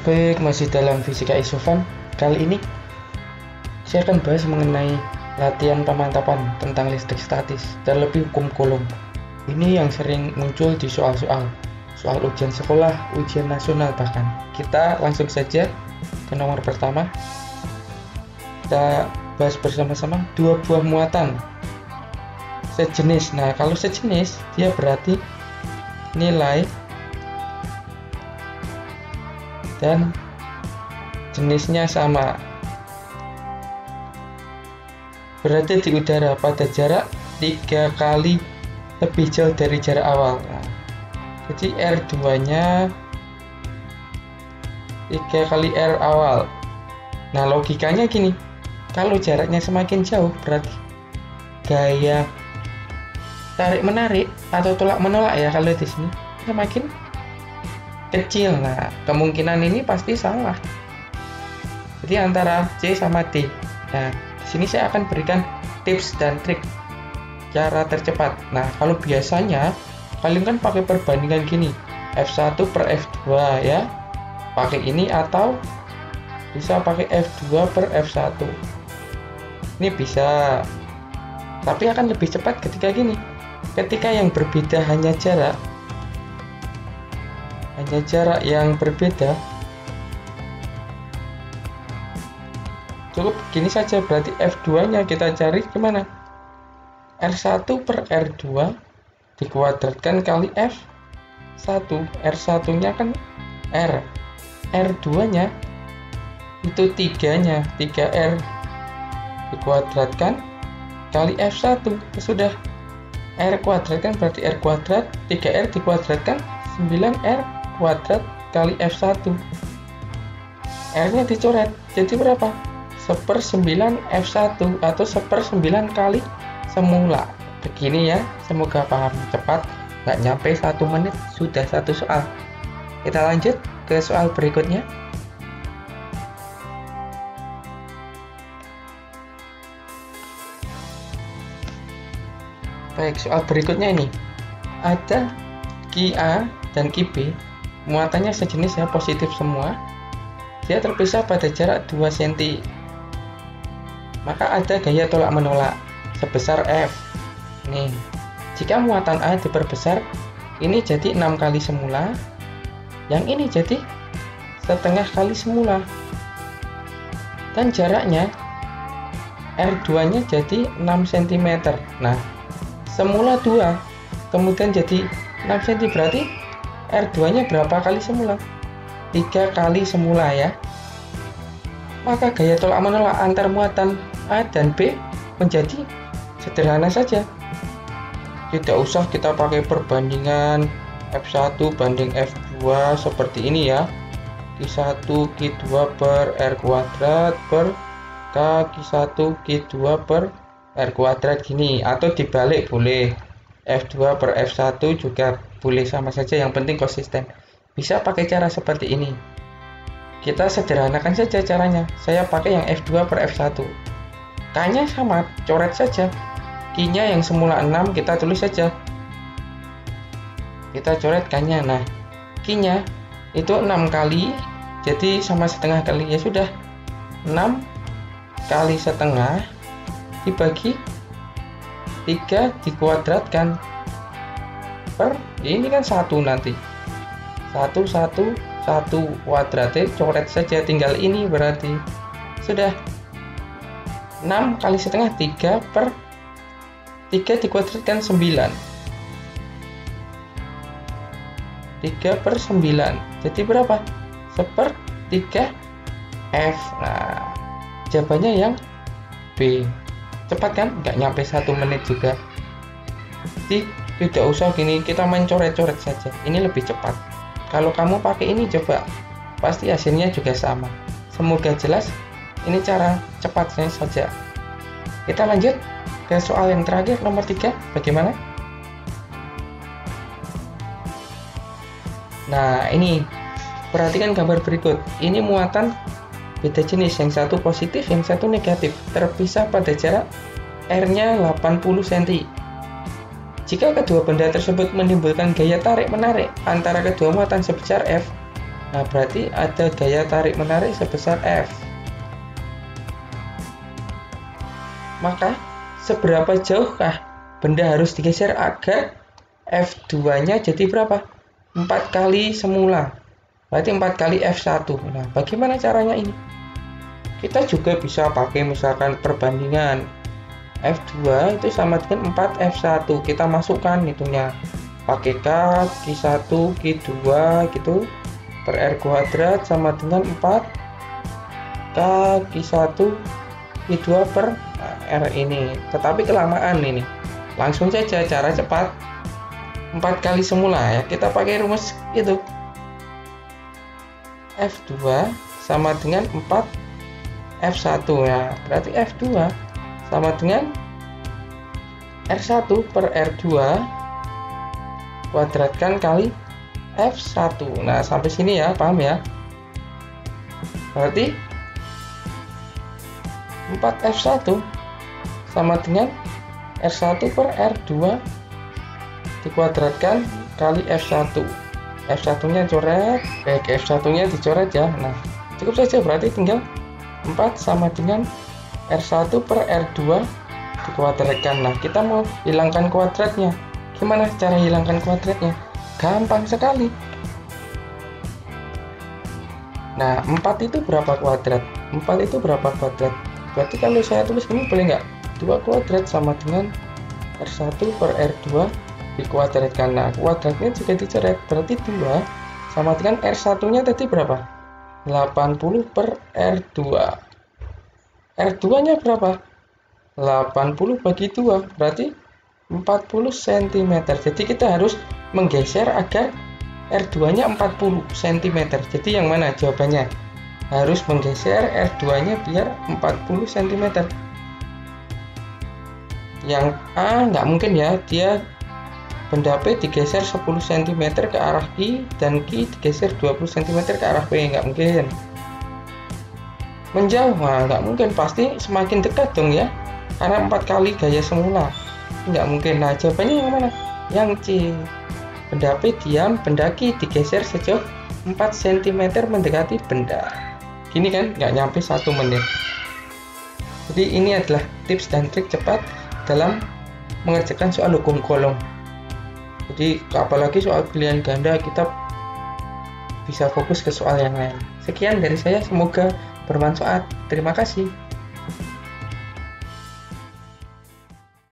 Baik, masih dalam fisika isovan. Kali ini saya akan bahas mengenai latihan pemantapan tentang listrik statis dan lebih hukum Coulomb. Ini yang sering muncul di soal ujian sekolah, ujian nasional bahkan. Kita langsung saja ke nomor pertama. Kita bahas bersama-sama dua buah muatan sejenis. Nah, kalau sejenis dia berarti nilai dan jenisnya sama, berada di udara pada jarak 3 kali lebih jauh dari jarak awal. Nah, jadi R2 nya 3 kali R awal. Nah, logikanya gini, kalau jaraknya semakin jauh berarti gaya tarik menarik atau tolak menolak ya kalau di sini semakin kecil. Nah, kemungkinan ini pasti salah. Jadi antara C sama D. Nah, di sini saya akan berikan tips dan trik cara tercepat. Nah, kalau biasanya kalian kan pakai perbandingan gini, F1 per F2 ya. Pakai ini atau bisa pakai F2 per F1. Ini bisa. Tapi akan lebih cepat ketika gini. Ketika yang berbeda hanya jarak yang berbeda, cukup gini saja. Berarti F2 nya kita cari gimana? R1 per R2 dikuadratkan kali F1. R1 nya kan R, R2 nya itu 3 nya 3R dikuadratkan kali F1. Sudah, R kuadrat kan berarti R kuadrat, 3R dikuadratkan 9R kuadrat kali F1. R nya dicoret, jadi berapa? 1/9 F1 atau 1/9 kali semula. Begini ya, semoga paham. Cepat, nggak nyampe 1 menit sudah satu soal. Kita lanjut ke soal berikutnya. Baik, soal berikutnya ini ada Ki A dan Ki B, muatannya sejenis ya, positif semua. Dia terpisah pada jarak 2 cm. Maka ada gaya tolak menolak sebesar F. Nih, jika muatan A diperbesar, ini jadi 6 kali semula, yang ini jadi setengah kali semula, dan jaraknya R2 nya jadi 6 cm. Nah, semula 2 kemudian jadi 6 cm, berarti R2 nya berapa kali semula? 3 kali semula ya. Maka gaya tolak menolak antar muatan A dan B menjadi sederhana saja. Tidak usah kita pakai perbandingan F1 banding F2 seperti ini ya. Q1 Q2 per R kuadrat per K Q1 Q2 per R kuadrat gini, atau dibalik boleh. F2 per F1 juga boleh, sama saja, yang penting konsisten. Bisa pakai cara seperti ini. Kita sederhanakan saja caranya. Saya pakai yang F2 per F1. K-nya sama, coret saja. Q-nya yang semula 6 kita tulis saja. Kita coret K-nya. Nah, Q-nya itu 6 kali, jadi sama setengah kali. Ya sudah, 6 kali setengah dibagi 3 dikuadratkan per, ini kan 1 nanti. 1 kuadratnya coret saja, tinggal ini berarti. Sudah, 6 kali setengah 3 per 3 dikuadratkan 9. 3 per 9 jadi berapa? 1/3 F. Nah, jawabannya yang B. Cepat kan? Nggak nyampe 1 menit juga. Jadi tidak usah gini, kita main coret-coret saja. Ini lebih cepat. Kalau kamu pakai ini coba, pasti hasilnya juga sama. Semoga jelas. Ini cara cepatnya saja. Kita lanjut ke soal yang terakhir, nomor 3. Bagaimana? Nah, ini perhatikan gambar berikut. Ini muatan beda jenis, yang satu positif, yang satu negatif, terpisah pada jarak R-nya 80 cm. Jika kedua benda tersebut menimbulkan gaya tarik-menarik antara kedua muatan sebesar F, Nah, berarti ada gaya tarik-menarik sebesar F. Maka, seberapa jauhkah benda harus digeser agar F2-nya jadi berapa? 4 kali semula. Berarti 4 kali F1. Nah, bagaimana caranya ini? Kita juga bisa pakai misalkan perbandingan. F2 itu sama dengan 4 F1. Kita masukkan itunya. Pakai K, Q1, Q2 gitu. Per R kuadrat sama dengan 4 K, Q1, Q2 per R ini. Tetapi kelamaan ini. Langsung saja cara cepat. 4 kali semula ya. Kita pakai rumus itu. F2 sama dengan 4 F1 ya. Berarti F2 sama dengan R1 per R2 kuadratkan kali F1. Nah, sampai sini ya, paham ya? Berarti 4F1 sama dengan R1 per R2 dikuadratkan kali F1. F1-nya coret, F1-nya dicoret ya. Nah, cukup saja, berarti tinggal 4 sama dengan R1 per R2 dikuadratkan. Nah, kita mau hilangkan kuadratnya. Gimana cara hilangkan kuadratnya? Gampang sekali. Nah, 4 itu berapa kuadrat? 4 itu berapa kuadrat? Berarti kalau saya tulis ini boleh nggak? 2 kuadrat sama dengan R1 per R2 dikuadratkan. Nah, kuadratnya juga dicoret. Berarti 2 sama dengan R1-nya tadi berapa? 80 per R2. R2-nya berapa? 80 bagi 2. Berarti 40 cm. Jadi kita harus menggeser agar R2-nya 40 cm. Jadi yang mana jawabannya? Harus menggeser R2-nya biar 40 cm. Yang A nggak mungkin ya, dia benda P digeser 10 cm ke arah Q dan Q digeser 20 cm ke arah P, nggak mungkin. Menjauh, nggak mungkin, pasti semakin dekat dong ya, karena 4 kali gaya semula. Nggak mungkin. Nah, jawabannya yang mana? Yang C. Benda P diam, benda Q digeser sejauh 4 cm mendekati benda. Gini kan, nggak nyampe 1 menit. Jadi ini adalah tips dan trik cepat dalam mengerjakan soal hukum kolom. Jadi apalagi soal pilihan ganda, kita bisa fokus ke soal yang lain. Sekian dari saya, semoga bermanfaat. Terima kasih.